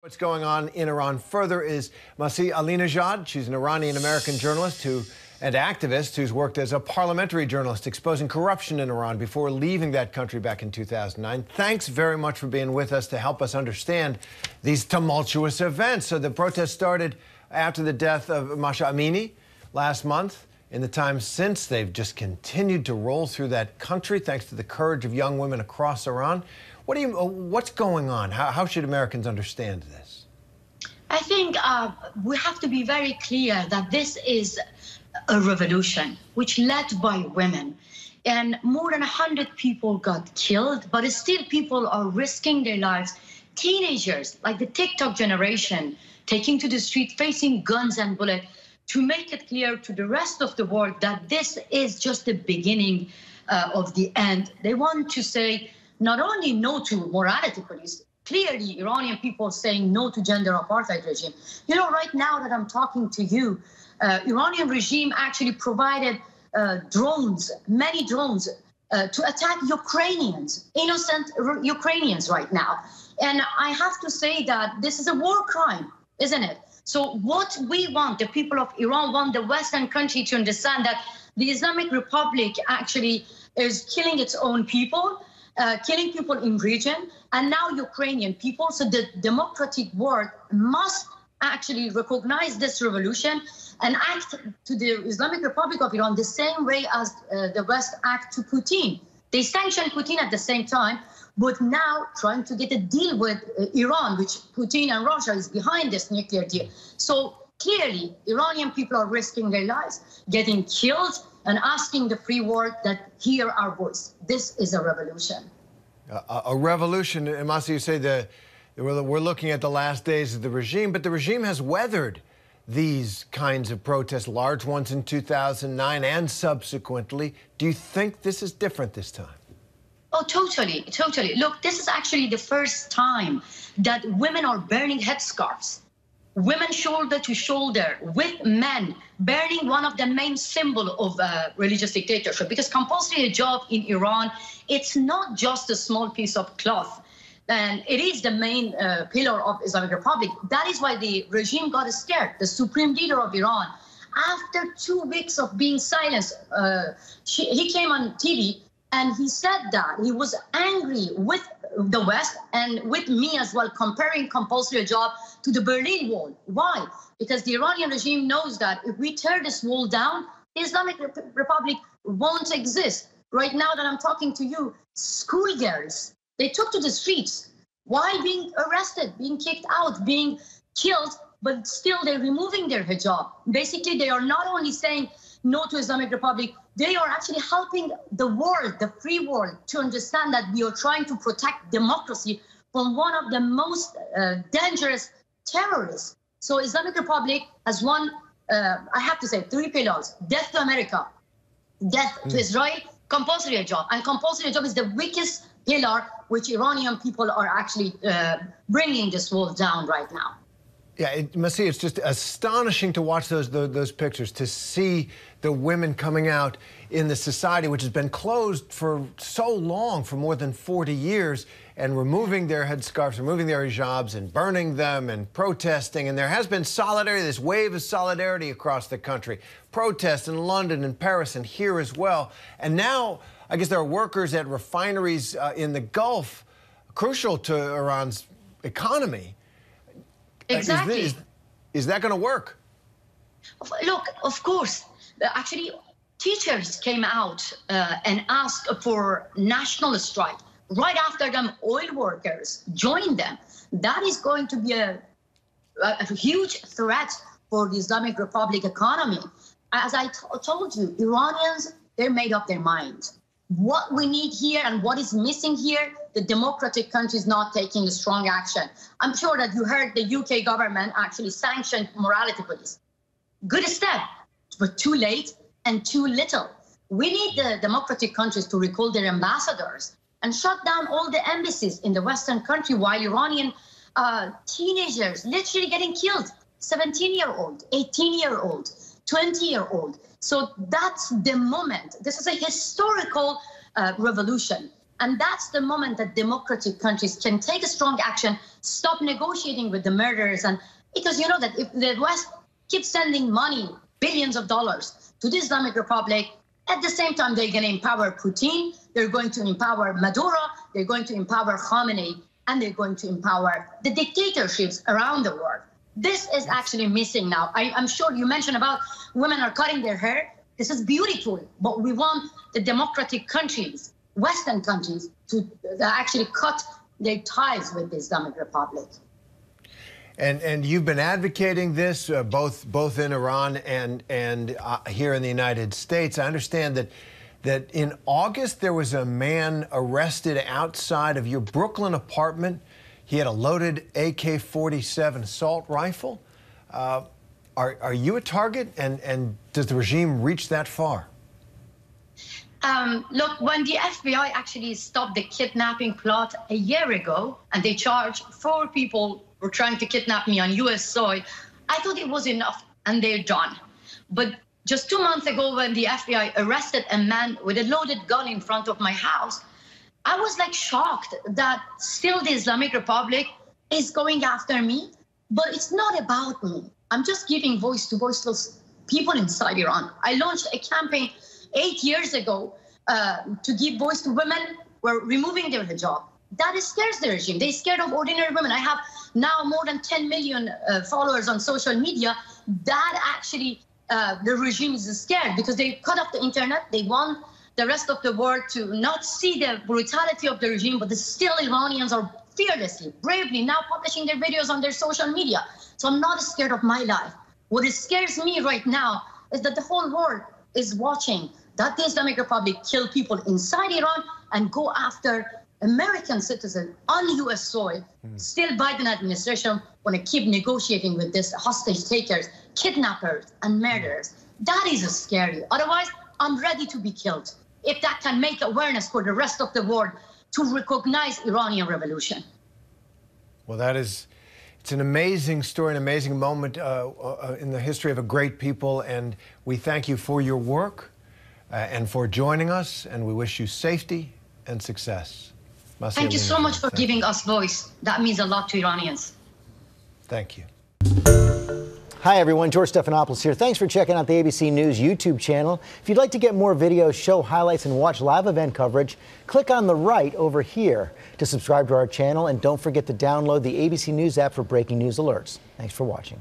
What's going on in Iran further is Masih Alinejad. She's an Iranian American journalist and activist who's worked as a parliamentary journalist exposing corruption in Iran before leaving that country back in 2009. Thanks very much for being with us to help us understand these tumultuous events. So the protest started after the death of Mahsa Amini last month. In the time since, they've just continued to roll through that country thanks to the courage of young women across Iran. What's going on? How should Americans understand this? I think we have to be very clear that this is a revolution which led by women. And more than 100 people got killed, but still people are risking their lives. Teenagers, like the TikTok generation, taking to the street, facing guns and bullets, to make it clear to the rest of the world that this is just the beginning of the end. They want to say not only no to morality police, clearly Iranian people saying no to gender apartheid regime. You know, right now that I'm talking to you, Iranian regime actually provided drones, many drones, to attack Ukrainians, innocent Ukrainians right now. And I have to say that this is a war crime, isn't it? So what we want, the people of Iran want the Western country to understand that the Islamic Republic actually is killing its own people, killing people in region, and now Ukrainian people. So the democratic world must actually recognize this revolution and act to the Islamic Republic of Iran the same way as the West act to Putin. They sanctioned Putin at the same time, but now trying to get a deal with Iran, which Putin and Russia is behind this nuclear deal. So clearly, Iranian people are risking their lives, getting killed, and asking the free world that hear our voice. This is a revolution. A revolution, and Masih, you say we're looking at the last days of the regime, but the regime has weathered these kinds of protests, large ones in 2009 and subsequently. Do you think this is different this time? Oh, totally, totally. Look, this is actually the first time that women are burning headscarves. Women shoulder to shoulder with men, burning one of the main symbols of religious dictatorship. Because compulsory hijab in Iran, it's not just a small piece of cloth. And it is the main pillar of Islamic Republic. That is why the regime got scared. The supreme leader of Iran, after 2 weeks of being silenced, he came on TV and he said that he was angry with the West and with me as well, comparing compulsory hijab to the Berlin Wall. Why? Because the Iranian regime knows that if we tear this wall down, the Islamic Republic won't exist. Right now that I'm talking to you, schoolgirls, they took to the streets while being arrested, being kicked out, being killed, but still they're removing their hijab. Basically, they are not only saying no to Islamic Republic, they are actually helping the world, the free world, to understand that we are trying to protect democracy from one of the most dangerous terrorists. So Islamic Republic has one, I have to say, 3 pillars: death to America, death to Israel, compulsory hijab. And compulsory hijab is the weakest pillar which Iranian people are actually bringing this wall down right now. Yeah, Masih, it's just astonishing to watch those pictures, to see the women coming out in the society which has been closed for so long, for more than 40 years, and removing their headscarves, removing their hijabs, and burning them, and protesting. And there has been solidarity, this wave of solidarity across the country. Protests in London and Paris and here as well. And now, I guess there are workers at refineries in the Gulf, crucial to Iran's economy. Exactly. Is that going to work? Look, of course. Actually, teachers came out and asked for national strike. Right after them, oil workers joined them. That is going to be a huge threat for the Islamic Republic economy. As I told you, Iranians, they're made up their mind. What we need here and what is missing here, the democratic country is not taking a strong action. I'm sure that you heard the UK government actually sanctioned morality police. Good step, but too late and too little. We need the democratic countries to recall their ambassadors and shut down all the embassies in the Western country while Iranian teenagers literally getting killed. 17-year-old, 18-year-old, 20-year-old. So that's the moment. This is a historical revolution. And that's the moment that democratic countries can take a strong action, stop negotiating with the murderers. And because you know that if the West keeps sending money, billions of dollars to the Islamic Republic, at the same time, they're going to empower Putin, they're going to empower Maduro, they're going to empower Khamenei, and they're going to empower the dictatorships around the world. This is actually missing now. I'm sure you mentioned about women are cutting their hair. This is beautiful, but we want the democratic countries, Western countries, to actually cut their ties with the Islamic Republic. And you've been advocating this both in Iran and here in the United States. I understand that in August there was a man arrested outside of your Brooklyn apartment. He had a loaded AK-47 assault rifle. Are you a target, and does the regime reach that far? Look, when the FBI actually stopped the kidnapping plot a year ago, and they charged 4 people were trying to kidnap me on U.S. soil, I thought it was enough, and they're done. But just 2 months ago, when the FBI arrested a man with a loaded gun in front of my house, I was like shocked that still the Islamic Republic is going after me. But it's not about me. I'm just giving voice to voiceless people inside Iran. I launched a campaign 8 years ago to give voice to women who are removing their hijab. That scares the regime. They're scared of ordinary women. I have now more than 10 million followers on social media. That actually, the regime is scared because they cut off the internet. They want the rest of the world to not see the brutality of the regime, but still Iranians are fearlessly, bravely now publishing their videos on their social media. So I'm not scared of my life. What scares me right now is that the whole world is watching that the Islamic Republic kill people inside Iran and go after American citizens on U.S. soil. Still Biden administration want to keep negotiating with this hostage takers, kidnappers, and murderers. That is scary. Otherwise, I'm ready to be killed. If that can make awareness for the rest of the world to recognize Iranian revolution. Well, it's an amazing story, an amazing moment in the history of a great people, and we thank you for your work and for joining us, and we wish you safety and success. Masih Thank you so Alinejad. much for giving us voice. That means a lot to Iranians. Thank you. Hi, everyone. George Stephanopoulos here. Thanks for checking out the ABC News YouTube channel. If you'd like to get more videos, show highlights, and watch live event coverage, click on the right over here to subscribe to our channel. And don't forget to download the ABC News app for breaking news alerts. Thanks for watching.